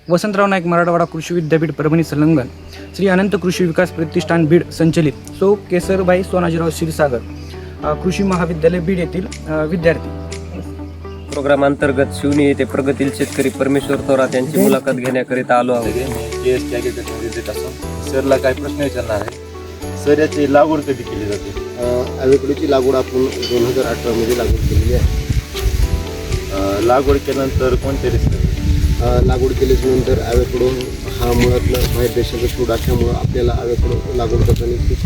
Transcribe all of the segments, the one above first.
वसंतराव नाईक मराठवाडा कृषी विद्यापीठ परभणी संलग्न श्री अनंत कृषी विकास प्रतिष्ठान बीड संचलित सौ केसरबाई सोनाजीराव क्षीरसागर कृषी महाविद्यालय बीड येथील विद्यार्थी. प्रोग्राम अंतर्गत शिवणी येथे प्रगतील शेतकरी परमेश्वर थोरात यांची मुलाखत घेण्याकरिता आलो आहोत. JST ॲग्रिकल्चर विजिट असून सरला काय प्रश्न विचारणार आहे. सर याची लागवड कधी केली जाते? ॲव्होकॅडोची लागवड आपण 2018 लागवड केलेली आहे. लागवड केल्यानंतर कोणते रिस्क? लागवड केल्याच्यानंतर ॲव्होकॅडो हा मुळातलं बाहेर देशाचा फ्रूट असल्यामुळं आपल्याला ॲव्होकॅडो लागवड करताना खूप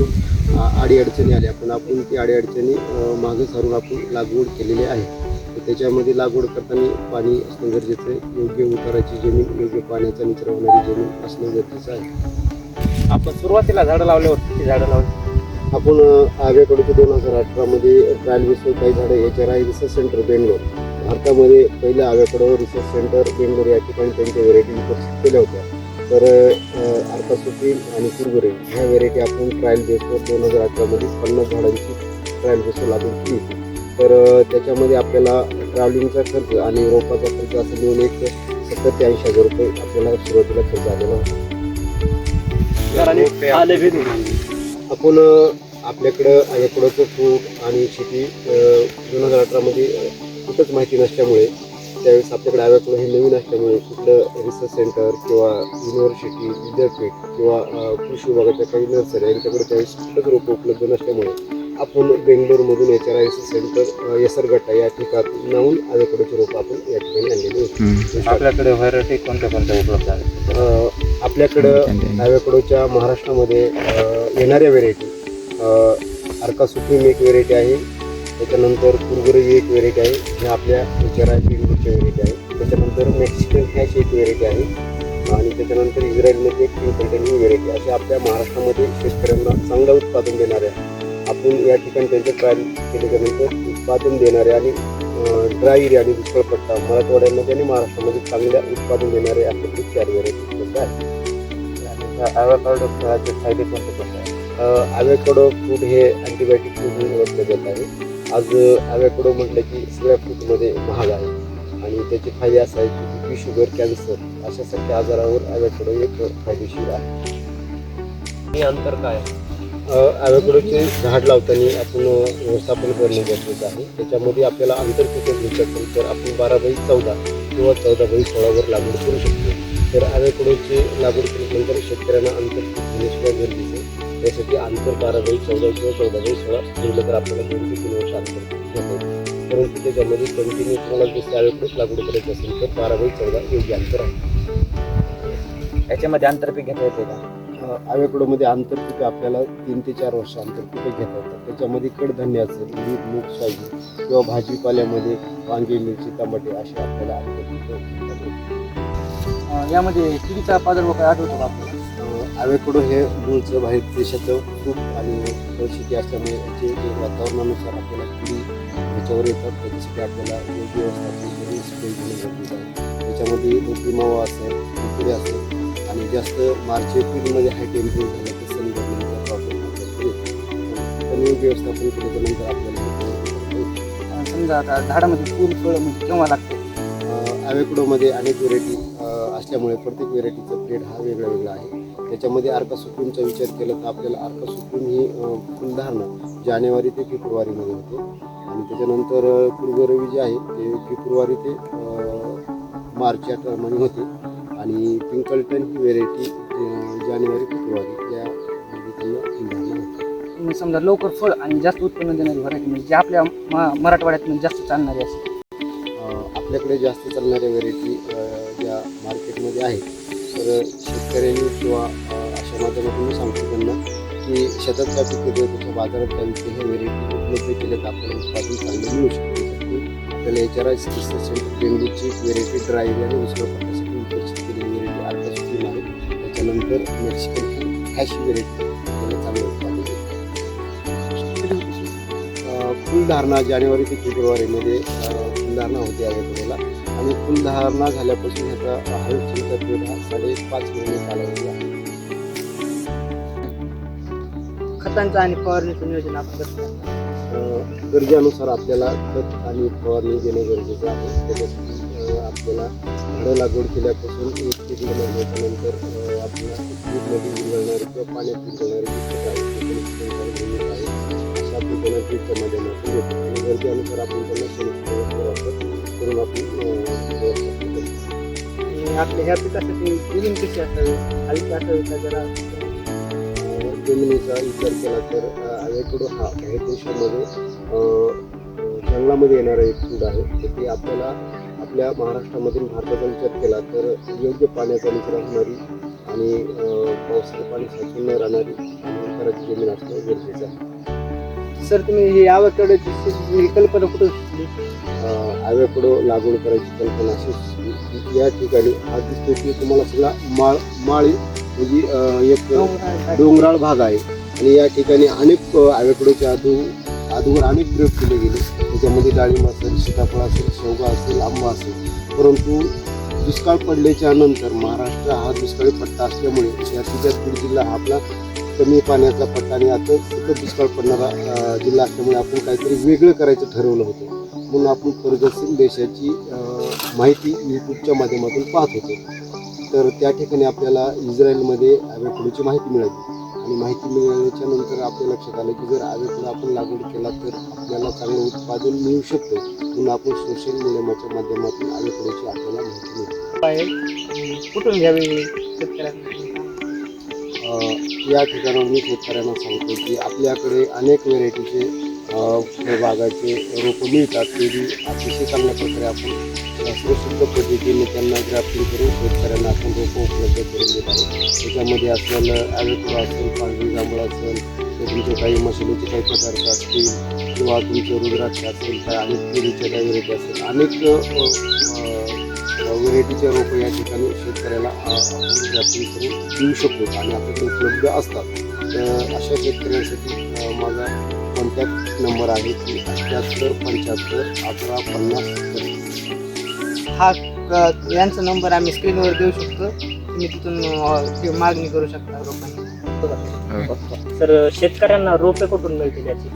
अडीअडचणी आल्या, पण आपण ती अडीअडचणी मागे सारून आपण लागवड केलेली आहे. तर त्याच्यामध्ये लागवड करताना पाणी असणं गरजेचं आहे, योग्य उताराची जमीन, योग्य पाण्याचा निचरा होणारी जमीन असणं गरजेचं आहे. आपण सुरुवातीला झाडं लावल्यावर किती झाडं लावली? आपण ॲव्होकॅडोच्या 2018 ट्रायल बेसवर काही झाडं HRI रिसर्च सेंटर बेंगलोर भारतामध्ये पहिलं ॲव्होकॅडो रिसर्च सेंटर बेंगलोर या ठिकाणी त्यांच्या व्हेरायटी विकसित केल्या होत्या. तर अर्का सुप्रीम आणि कुरगुरे ह्या व्हेरायटी आपण ट्रायल बेसवर 2018 50 झाडांची ट्रायल बेसवर लागवड केली होती. तर त्याच्यामध्ये आपल्याला ट्रॅव्हलिंगचा खर्च आणि रोपाचा खर्च असं मिळून एक 70,000 ते 80,000 रुपये आपल्याला सुरुवातीला खर्च आलेला होता. आपण आपल्याकडं ॲव्होकॅडोचं फ्रूट आणि शेती 2018 कुठंच माहिती नसल्यामुळे, त्यावेळेस आपल्याकडे ॲव्होकॅडो हे नवीन असल्यामुळे कुठलं रिसर्च सेंटर किंवा युनिव्हर्सिटी विद्यापीठ किंवा कृषी विभागाच्या काही नर्सरी यांच्याकडे त्यावेळेस कुठंच रोपं उपलब्ध नसल्यामुळे आपण बेंगलोरमधून HRI रिसर्च सेंटर येसरगट्टा या ठिकाणी जाऊन ॲव्होकॅडोची रोपं आपण या ठिकाणी आणलेली होती. आपल्याकडे व्हरायटी कोणत्या उपलब्ध आहेत? आपल्याकडं ॲव्होकॅडोच्या महाराष्ट्रामध्ये येणाऱ्या व्हेरायटी अर्का सुप्रीम एक व्हेरायटी आहे, त्याच्यानंतर कुरगुरे एक व्हेरायटी आहे, ह्या आपल्या HRI बेंगलोरच्या व्हेरायटी आहे. त्याच्यानंतर मेक्सिकन हॅश एक व्हेरायटी आहे आणि त्याच्यानंतर इस्रायलमध्ये एक पिंकल्टन ही व्हेरायटी. अशा आपल्या महाराष्ट्रामध्ये शेतकऱ्यांना चांगलं उत्पादन देणाऱ्या आपण या ठिकाणी त्यांचं ट्रायल केल्याच्यानंतर उत्पादन देणारे आणि ड्राय एरिया आणि दुष्काळपट्टा मराठवाड्यामध्ये आणि महाराष्ट्रामध्ये चांगल्या उत्पादन देणारे आपल्याकडे 4 व्हेरायटी उपलब्ध आहेत. ॲव्होकॅडो फळाचे फायदे कोणते आहेत? ॲव्होकॅडो फ्रूट हे अँटीबायोटिक फ्रूट म्हणून ओळखलं जात आहे. आज ॲव्होकॅडो म्हटलं की सगळ्या फ्रूटमध्ये महाग आहे आणि त्याचे फायदे असे आहेत की BP, शुगर, कॅन्सर अशासारख्या आजारावर ॲव्होकॅडो एक फायदेशीर आहे. हे अंतर काय आहे? ॲव्होकॅडोचे झाड लावताना आपण व्यवस्थापन करणे गरजेचं आहे. त्याच्यामध्ये आपल्याला आंतरपिकं घ्यायचं असेल तर आपण 12x14 किंवा 14x16 लागवड करू शकतो. तर ॲव्होकॅडोची लागवड केल्यानंतर शेतकऱ्यांना आंतरपीक घेण्याशिवाय गरजेचं आहे. त्यासाठी अंतर 12x14 किंवा 14x16 ठेवलं तर आपल्याला 2 ते 3 वर्ष आंतरपीक घेता येईल. परंतु त्याच्यामध्ये कंटिन्यू तुम्हाला जसं ॲव्होकॅडोच लागवड करायची असेल तर 12x14 योग्य अंतर आहे. याच्यामध्ये आंतरपीक घेता येते का? ॲव्होकॅडोमध्ये आंतरपिकं आपल्याला 3 ते 4 वर्ष आंतरपिकं घेता येतात. त्याच्यामध्ये कडधान्य असेल, मूग, सोयाबीन किंवा भाजीपाल्यामध्ये वांगे, मिरची, टमाटे असे आपल्याला आंतरपिकं घेता येतात. यामध्ये किडीचा प्रादुर्भाव काय आढळतो का आपल्याला? ॲव्होकॅडो हे मूळचं बाहेर देशाचं फ्रूट आणि शेती असल्यामुळे याचे जे वातावरणानुसार आपल्याला किडी ह्याच्यावर येतात. त्याच्यासाठी आपल्याला योग्य व्यवस्थापन करून स्प्रे घेणं गरजेचं आहे. त्याच्यामध्ये मोठी मावा असेल, कुकुडे असेल आणि जास्त मार्च एप्रिलमध्ये हाय टेम्परेचर झालं तर सनी गरजेचा प्रॉब्लेम आपल्याकडे येतो. पण योग्य व्यवस्थापन केल्याच्यानंतर आपल्याला समजा आता झाडामध्ये फूल फळ म्हणजे केव्हा लागतं? ॲव्होकॅडोमध्ये अनेक व्हेरायटी असल्यामुळे प्रत्येक व्हेरायटीचा पिरियड हा वेगळा वेगळा आहे. त्याच्यामध्ये अर्का सुप्रीमचा विचार केला तर आपल्याला अर्का सुप्रीम ही फुलधारणा जानेवारी ते फेब्रुवारीमध्ये होते आणि त्याच्यानंतर कुरगुरे जे आहे ते फेब्रुवारी ते मार्च या टर्ममध्ये होते आणि पिंकल्टन ही व्हेरायटी जानेवारी फेब्रुवारी या त्यांना फुलधारणा होते. समजा लवकर फळ आणि जास्त उत्पन्न देणारी व्हरायटी म्हणजे जे आपल्या मराठवाड्यात जास्त चालणारी असेल. आपल्याकडे जास्त चालणाऱ्या व्हेरायटी ज्या मार्केटमध्ये आहेत तर शेतकऱ्यांनी किंवा अशा माध्यमातून मी सांगतो त्यांना की शेतात काय पिकं त्याच्या बाजारात त्यांचे हे व्हेरायटी उपलब्ध केले तर आपल्याला उत्पादन चांगलं मिळू शकते. आपल्याला HRI रिसर्च सेंटर बेंगलोरची व्हेरायटी ड्राय एरिया आणि दुष्काळपट्ट्यासाठी विकसित केलेली व्हेरायटी अर्का सुप्रीम आहे. त्याच्यानंतर मेक्सिकन हॅश व्हेरायटी आपल्याला चांगलं उत्पादन देते. फुलधारणा जानेवारी ते फेब्रुवारीमध्ये फुलधारणा होते ॲव्होकॅडोला आणि फुलधारणा झाल्यापासून ह्याचा हार्वेस्टिंगचा पिरियड हा 5.5 महिने कालावधी आहे. खतांचं आणि फवारणीचं नियोजन आपण करतो. गरजेनुसार आपल्याला खत आणि फवारणी देणं गरजेचं आहे. त्याच्यासाठी आपल्याला झाडं लागवड केल्यापासून 1 ते 1.5 महिन्याच्या नंतर आपल्याला ड्रीपमध्ये विरघळणारी किंवा पाण्यात विरघळणारी जी खतं आहेत ते भूमिका आहे अशा आपण त्यांना ड्रीपच्या माध्यमातून देतो आणि गरजेनुसार आपण त्यांना सोल्युशनचा वापर करून आपण आपल्या ह्या पिकासाठी जमीन कशी असावी हलकी असावी का जरा जमिनीचा विचार केला तर ॲव्होकॅडो हा काही देशामध्ये जंगलामध्ये येणारा एक फूड आहे तर ते आपल्याला आपल्या महाराष्ट्रामधून भारताचा विचार केला तर योग्य पाण्याचा निचरा होणारी आणि पावसाचं पाणी साचून न राहणारी आणि घराची जमीन असणं गरजेचं आहे. सर तुम्ही ही ॲव्होकॅडोची कल्पना कुठं सुचली? ॲव्होकॅडो लागवड करायची कल्पना अशी सुचली की या ठिकाणी हा दिसतो की तुम्हाला सगळा माळी म्हणजे एक डोंगराळ भाग आहे आणि या ठिकाणी अनेक ॲव्होकॅडोचे अगोदर अनेक प्रयोग केले गेले त्याच्यामध्ये डाळिंब असेल सीताफळ असेल शेवगा असेल आंबा असेल परंतु दुष्काळ पडल्याच्या नंतर महाराष्ट्र हा दुष्काळी पट्टा असल्यामुळे या तिच्यात बीड जिल्हा हा आपला कमी पाण्याचा पट्टा आणि आता सतत दुष्काळ पडणारा जिल्हा असल्यामुळे आपण काहीतरी वेगळं करायचं ठरवलं होतं म्हणून आपण प्रगतशील देशाची माहिती यूट्यूबच्या माध्यमातून पाहत होतो तर त्या ठिकाणी आपल्याला इस्रायलमध्ये ॲव्होकॅडोची माहिती मिळाली आणि माहिती मिळाल्याच्या नंतर आपल्या लक्षात आलं की जर ॲव्होकॅडो आपण लागवड केला तर आपल्याला चांगलं उत्पादन मिळू शकतं म्हणून आपण सोशल मीडियाच्या माध्यमातून ॲव्होकॅडोची आपल्याला माहिती मिळते. कुठून घ्यावी शेतकऱ्यांना? या ठिकाणावर मी शेतकऱ्यांना सांगतो की आपल्याकडे अनेक व्हेरायटीचे फळबागाचे रोपं मिळतात ते बी अतिशय चांगल्या प्रकारे आपण सुरक्षित पद्धतीने त्यांना ग्राफ्टिंग करून शेतकऱ्यांना आपण रोपं उपलब्ध करून देत आहोत. त्याच्यामध्ये असलेलं ॲव्होकॅडो असेल पांढरी जांभळ असेल तर तुमचे काही मसाल्याचे काही पदार्थ असतील किंवा तुमचं रुद्राक्ष असेल काय अनेक केळीच्या काही व्हेरायटी असेल अनेक व्हेरायटीचे रोपं या ठिकाणी शेतकऱ्याला आपण ग्राफ्टिंग करून देऊ शकतो आणि आपल्याकडे उपलब्ध असतात. तर अशा शेतकऱ्यांसाठी माझा कॉन्टॅक्ट नंबर आहे की 78 75 11 50. हा यांचा नंबर आम्ही स्क्रीनवर देऊ शकतो तुम्ही तिथून मागणी करू शकता रोपांची. तर शेतकऱ्यांना रोपे कुठून मिळतील याची?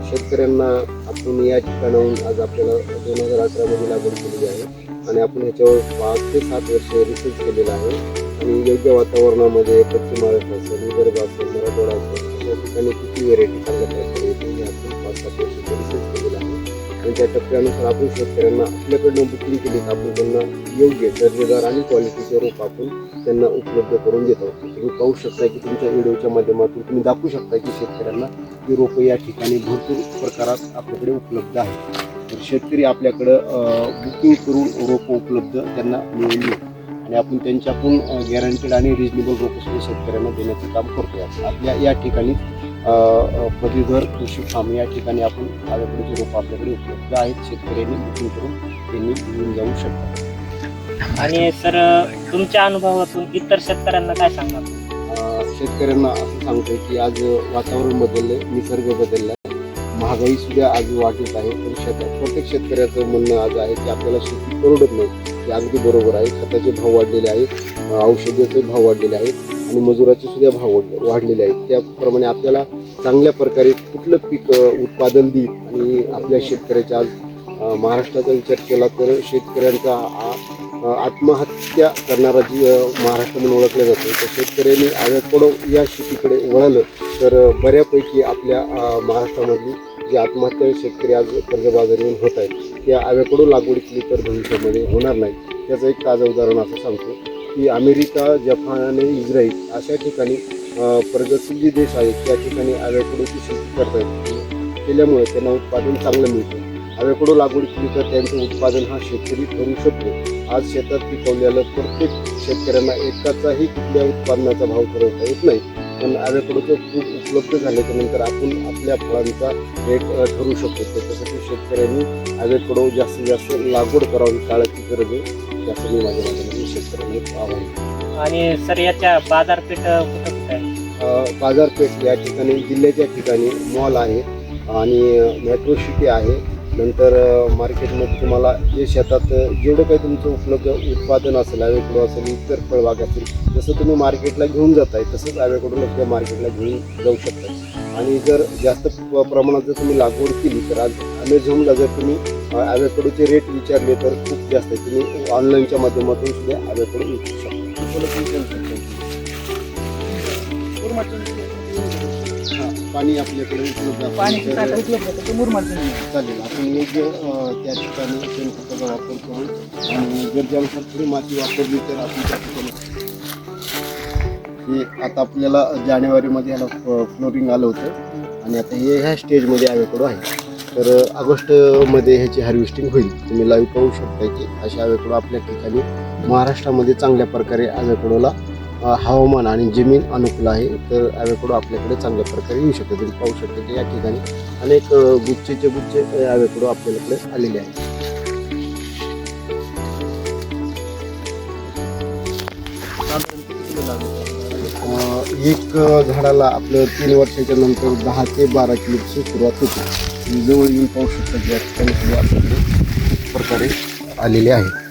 शेतकऱ्यांना आपण या ठिकाणाहून आज आपल्याला 2018मध्ये लागवड केलेली आहे आणि आपण ह्याच्यावर 5 ते 7 वर्ष रिसर्च केलेला आहे आणि योग्य वातावरणामध्ये पश्चिम महाराष्ट्र असेल विदर्भ असेल मराठवाडा असेल अशा ठिकाणी किती व्हेरायटी चांगल्या प्रकारे येते हे आपण 5-7 वर्ष रिसर्च केलेलं आहे आणि त्या टप्प्यानुसार आपण शेतकऱ्यांना आपल्याकडनं बुकिंग केली तर आपण त्यांना योग्य दर्जेदार आणि क्वालिटीचे रोप आपण त्यांना उपलब्ध करून देत आहोत. तुम्ही पाहू शकता की तुमच्या व्हिडिओच्या माध्यमातून तुम्ही दाखवू शकता की शेतकऱ्यांना ही रोपं या ठिकाणी भरपूर प्रकारात आपल्याकडे उपलब्ध आहेत. तर शेतकरी आपल्याकडं बुकिंग करून रोपं उपलब्ध त्यांना मिळून देऊ आणि आपण त्यांच्याकडून गॅरंटेड आणि रिजनेबल रोपंसुद्धा शेतकऱ्यांना देण्याचं काम करतो. आपल्या या ठिकाणी पदवीधर कृषी फार्म या ठिकाणी आपण ॲव्होकॅडोचे रोपं आपल्याकडे उपलब्ध आहेत. शेतकऱ्यांनी बुकिंग करून त्यांनी घेऊन जाऊ शकतात. आणि सर तुमच्या अनुभवातून इतर शेतकऱ्यांना काय सांगणार? शेतकऱ्यांना असं सांगतोय की आज वातावरण बदललंय, निसर्ग बदललाय, महागाई सुद्धा आज वाढत आहे. तर प्रत्येक शेतकऱ्याचं म्हणणं आज आहे की आपल्याला शेती परवडत नाही. हे अगदी बरोबर आहे. खताचे भाव वाढलेले आहेत, औषधाचे भाव वाढलेले आहेत आणि मजुराचे सुद्धा भाव वाढलेले आहेत. त्याप्रमाणे आपल्याला चांगल्या प्रकारे कुठलं पीक उत्पादन देईल आणि आपल्या शेतकऱ्याच्या आज महाराष्ट्राचा विचार केला तर शेतकऱ्यांचा आत्महत्या करणारा जी महाराष्ट्र म्हणून ओळखलं जातं तर शेतकऱ्यांनी ॲव्होकॅडो या शेतीकडे वळलं तर बऱ्यापैकी आपल्या महाराष्ट्रामधली जी आत्महत्या शेतकरी आज कर्जबाजारीहून होत आहेत त्या ॲव्होकॅडो लागवड केली तर भविष्यामध्ये होणार नाही. त्याचं एक ताजं उदाहरण असं सांगतो की अमेरिका, जपान आणि इस्रायल अशा ठिकाणी प्रगतशील जे देश आहेत त्या ठिकाणी ॲव्होकॅडोची शेती करतात केल्यामुळे त्यांना उत्पादन चांगलं मिळतं. ॲव्होकॅडो लागवड केली तर त्यांचं उत्पादन हा शेतकरी करू शकतो. आज शेतात पिकवलेलं प्रत्येक शेतकऱ्यांना एकाचाही कुठल्या उत्पादनाचा भाव ठरवता येत नाही पण ॲव्होकॅडोचं खूप उपलब्ध झाल्याच्या नंतर आपण आपल्या फळांचा रेट ठरवू शकतो. त्याच्यासाठी शेतकऱ्यांनी ॲव्होकॅडो जास्तीत जास्त लागवड करावी काळाची गरज आहे असं मी माझ्या माध्यमातून शेतकऱ्यांनी आवाहन. आणि सर याच्या बाजारपेठ कुठं कुठं आहे? बाजारपेठ या ठिकाणी जिल्ह्याच्या ठिकाणी मॉल आहे आणि मेट्रो सिटी आहे. नंतर मार्केटमध्ये तुम्हाला जे शेतात जेवढं काही तुमचं उपलब्ध उत्पादन असेल ॲव्होकॅडो असेल इतर फळबाग असेल जसं तुम्ही मार्केटला घेऊन जाताय तसंच ॲव्होकॅडोला सुद्धा मार्केटला घेऊन जाऊ शकता. आणि जर जास्त प्रमाणात जर तुम्ही लागवड केली तर आज ॲमेझॉनला जर तुम्ही ॲव्होकॅडोचे रेट विचारले तर खूप जास्त आहे. तुम्ही ऑनलाईनच्या माध्यमातून सुद्धा ॲव्होकॅडो विकू शकता. पाणी आपल्याकडे उपलब्ध आहे. चालेल, आपण योग्य त्या ठिकाणी शेणखताचा वापर करून आणि गरजेनुसार थोडी माती वापरली तर आपण त्या ठिकाणी हे आता आपल्याला जानेवारीमध्ये याला फ्लोरिंग आलं होतं आणि आता हे ह्या स्टेजमध्ये ॲव्होकॅडो आहे. तर ऑगस्टमध्ये ह्याची हार्वेस्टिंग होईल. तुम्ही लाईव्ह पाहू शकता की अशा ॲव्होकॅडो आपल्या ठिकाणी महाराष्ट्रामध्ये चांगल्या प्रकारे ॲव्होकॅडोला हवामान आणि जमीन अनुकूल आहे. तर ॲव्होकॅडो आपल्याकडे चांगल्या प्रकारे येऊ शकते. तुम्ही पाहू शकता की या ठिकाणी अनेक गुच्छेचे गुच्छे ॲव्होकॅडो आपल्याकडे आलेले आहेत. एक झाडाला आपलं 3 वर्षाच्या नंतर 10 ते 12 किलोची सुरुवात होते. जवळ येऊन पाहू शकता की या ठिकाणी आपल्याकडे प्रकारे आलेले आहे.